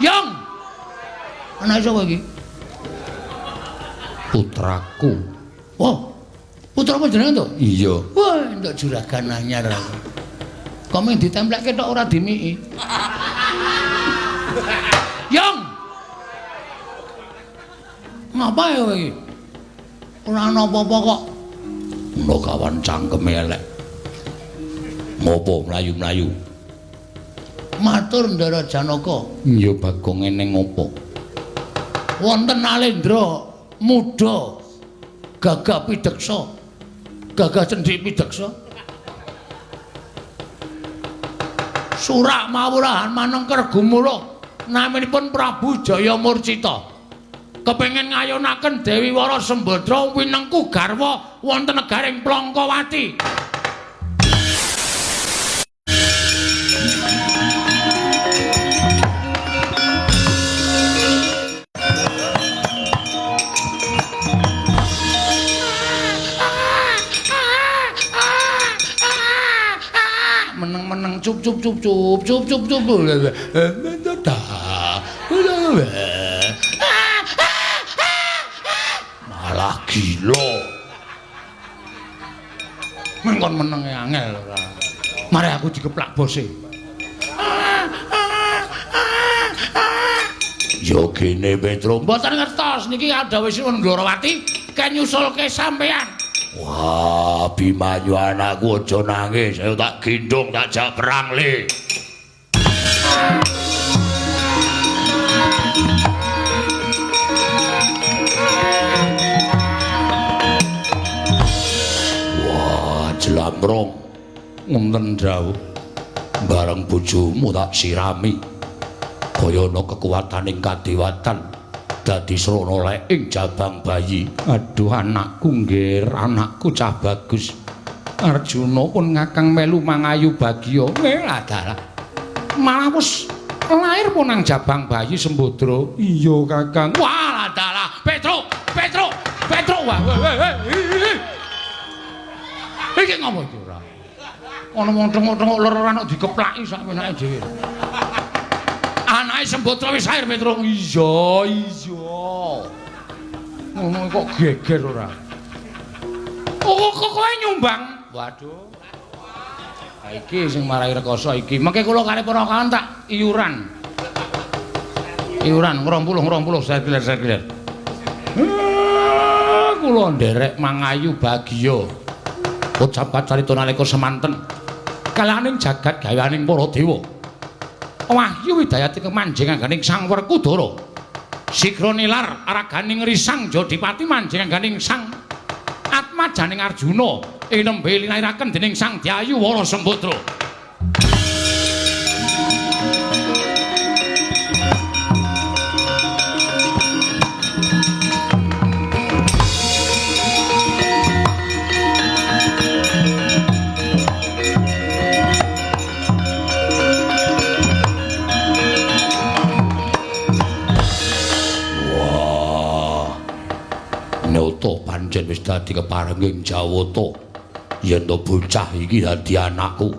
Yong. Anake sapa iki? Putraku. Oh. Putramu jenenge to? Iya. Wah, entuk juragan anyar aku. Komeng ditemplekke tok ora dimiki. Yong. Ngapa ya kowe iki? Ora ana apa-apa kok. Ono kawan cangkeme elek. Ngopo mlayu-mlayu? Matur Ndara Janaka. Ya Bagong ngene ngopo? Wonten Alendra muda gagah pideksa. Gagah cendhik pideksa. Surak mawurahan manengker gumuluk naminipun Prabu Jaya Murcita. Kepengin ngayonaken Dewi Wara Sembadra winengku garwa wonten negaring Plangkawati. Meneng-meneng cup cup cup cup cup cup cup. Malah gila. Mengkon menenge angel ora. Mari aku dikeplak bose. Yo kene Petro. Mboten ngertos niki adawuhipun Glorawati kenyusulke sampean. Wah, Bimanyu anakku aja nangis. Ayo tak gendong tak jak perang le. Wah, jelamrong. Ngenten dawuh. Bareng bojomu tak sirami. Kaya ana kekuwataning kadewatan. Dadi srana lek ing jabang bayi. Aduh anakku nggih, anakku cah bagus. Arjuna pun ngakang melu mangayu bagya. Adalah. Malah wis lair pun nang jabang bayi Sembadra. Iya, Kakang. Wah, adalah. Petro, Petro, Petro. Wah. Iki ngopo iki ora? Ana wong tengok-tengok ler ora nek dikeplaki sak penake dhewe. Anake Sembadra wis lair, Petro. Iya, iya. Ngono kok geger ora? Oh, kok kowe nyumbang? Waduh. Ha iki sing marai rekoso iki. Mengke kula kali para kawan tak iuran. Iuran 20 sekiler. Kula nderek mangayu bagya. Ucap carita nalika semanten kalaning jagat gawaning para dewa. Wahyu widayati kemanjing angganing Sang Werkudara. Sigra nilar araganing Risang Jodipati manjing angganing Sang Atmajaning Arjuna ing nembe linairaken dening Sang Dyayu Wara Sembadra. Pancen wis dadi keparenging Jawata yen to bocah iki dadi anakku.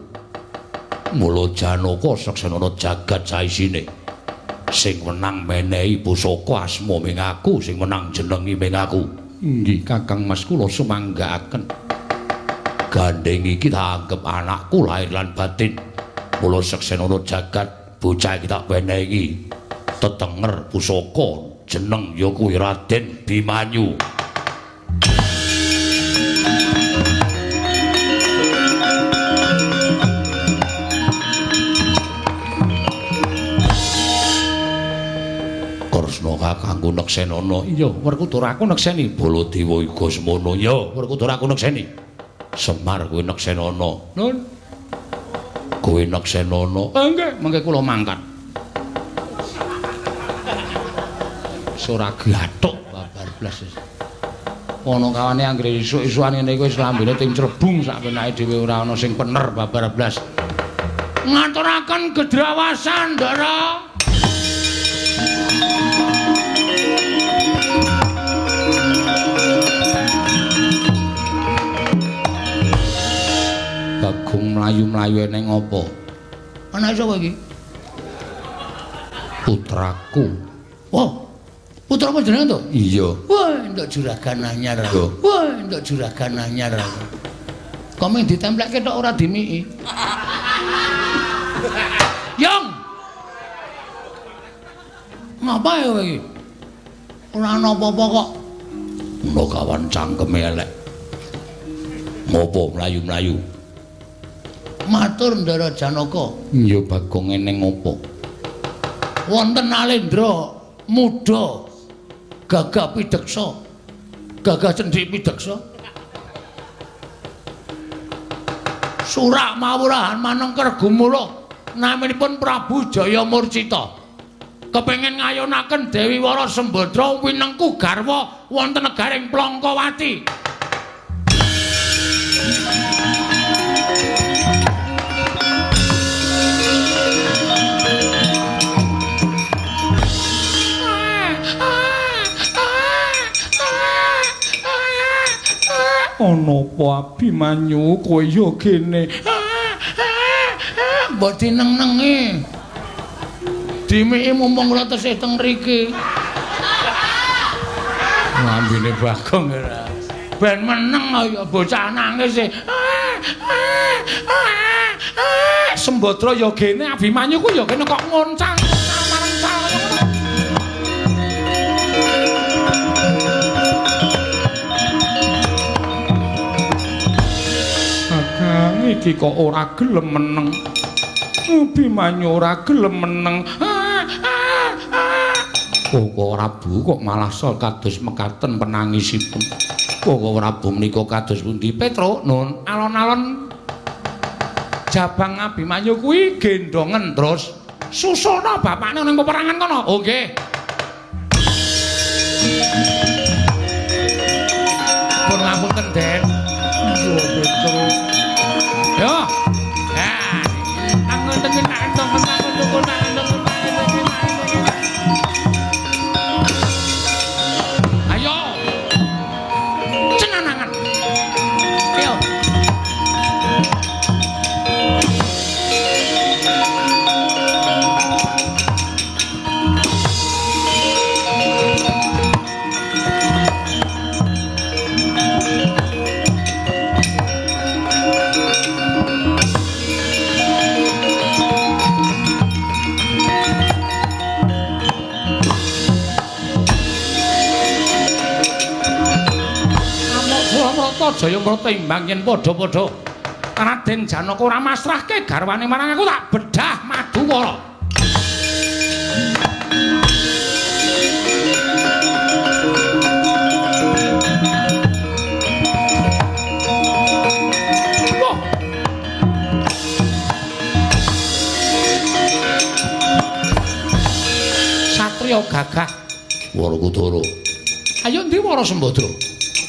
Mula Janaka saksenana jagat saisine. Sing menang menehi pusaka asma ming aku, sing menang jenengi ming aku. Nggih, Kakang Mas kula sumanggaaken. Gandeng iki tak anggep anakku lahir lan batin. Mula saksenana jagat bocah iki tak menehi tetenger pusaka jeneng ya kuwi Raden Bimanyu. Kresna kakangku neksenana. Iya, Werkudara aku nekseni. Baladewa iga semono. Ya, Werkudara aku nekseni. Semar kuwi neksenana. Nun. Kuwi neksenana. Nggih, mengke kula mangkat. Ora gathuk babar blas. Ana kawane anggere isuk-isukan ngene iku wis lambene ting crebung sak penake dhewe ora ana sing pener babar blas. Ngaturaken gedrawasan, Ndara. Bagong mlayu-mlayu eneng apa? Anake sapa iki? Putraku. Wah, putra apa jenengan to? Iya. Wah, entuk juragan anyar. Wah, entuk juragan anyar. Kok mung ditempleke tok ora dimiki. Yong. Ngapa ya kowe iki? Ora ana apa-apa kok. Ono kawan cangkeme elek. Ngopo mlayu-mlayu? Matur Ndara Janaka. Ya Bagong eneng ngopo? Wonten Alendra muda gagah pideksa. Gagah cendhik pideksa. Surak mawurahan manengker gumula naminipun Prabu Jaya Murcita. Kepengin ngayonaken Dewi Wara Sembadra winengku garwa wonten negaring Plangkawati. Ana apa Abimanyu kowe ya kene? Mbok dineng-nengi. Dimiki mumpung kula tesih teng mriki. Ngambine Bagong ora. Ben meneng kaya bocah nangis e. Sembadra ya kene, Abimanyu ku ya kene kok ngoncang. Iki kok ora gelem meneng. Abimanyu ora gelem meneng. Kok Prabu kok malah sol kados mekaten penangisipun. Kok Prabu menika kados pundi? Petro, Nun, alon-alon jabang Abimanyu kuwi gendongen terus susulna bapakne ning peperangan kono. Oh nggih. Pun ngapunten, Den. Yo, Petro. Yo. Ya. Angon tengen antong angon tukul antong. Ayo. Cenanangan. Yo. Jaya Mrata imbang yen padha-padha Raden Janaka ora masrahke garwane marang aku tak bedah Madhuwara. Wah. Satriya gagah Warakudara. Ayo ndi Wara Sembadra?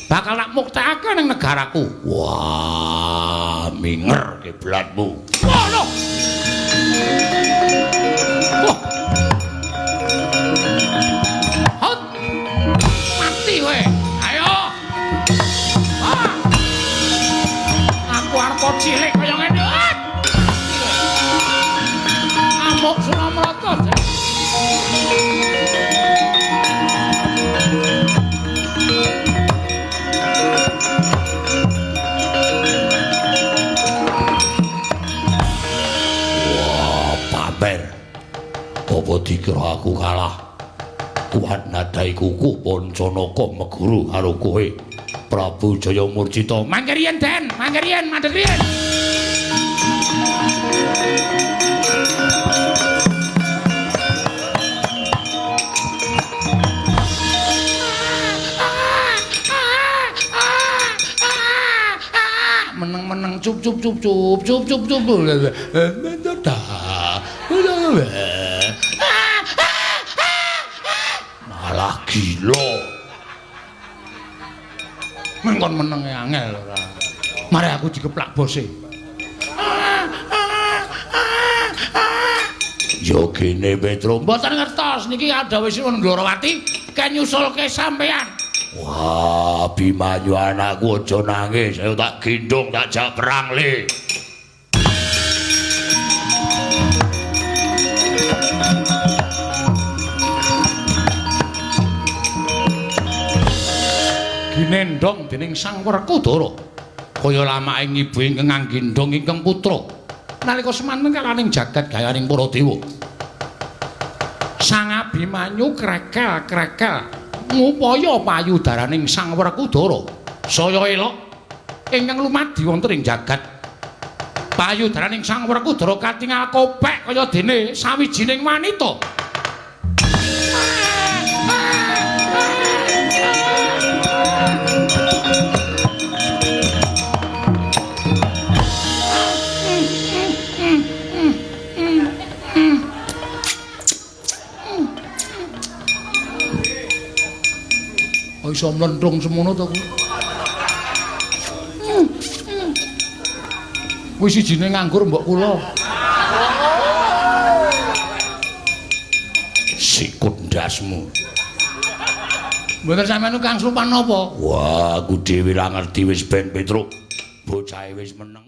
Bakal nak muktekake ning negaraku. Wah, minger kiblatmu. Ngono. Wah. Hot. Mati kowe. Ayo. Ah. Aku arep cilik kaya ngene. Amuk Suramrata. Apa dikira aku kalah? Kuat nadai kuku Pancanaka meguru karo kowe Prabu Jaya Murcita. Mangke riyen, Den, mangke riyen, mandeg riyen. Meneng-meneng cup cup cup cup cup cup cup. Malah gila. Mengkon menenge angel ora. Mari aku dikeplak bose. Yo kene Petro. Mboten ngertos niki adawesipun Glorawati kenyusulke sampean. Wah, Abimanyu anakku aja nangis. Ayo tak gendong tak jak perang le. dinendhong dening Sang Werkudara kaya lamake ngibu ingkang nganggendhong ingkang putra nalika semanten kalaning jagat gayaning para dewa. Sang Abimanyu krekel-krekel ngupaya payudaraning Sang Werkudara saya elok ingkang lumadi wonten ing jagat. Payudaraning Sang Werkudara katingal kopek kaya dene sawijining wanita. Kok iso mlenthung semono to kuwi? Kuwi sijine nganggur mbok kula. Sikut ndasmu. Mboten sampeyan kang supan napa? Wah, aku dhewe ra ngerti wis ben Petruk. Bocahe wis meneng.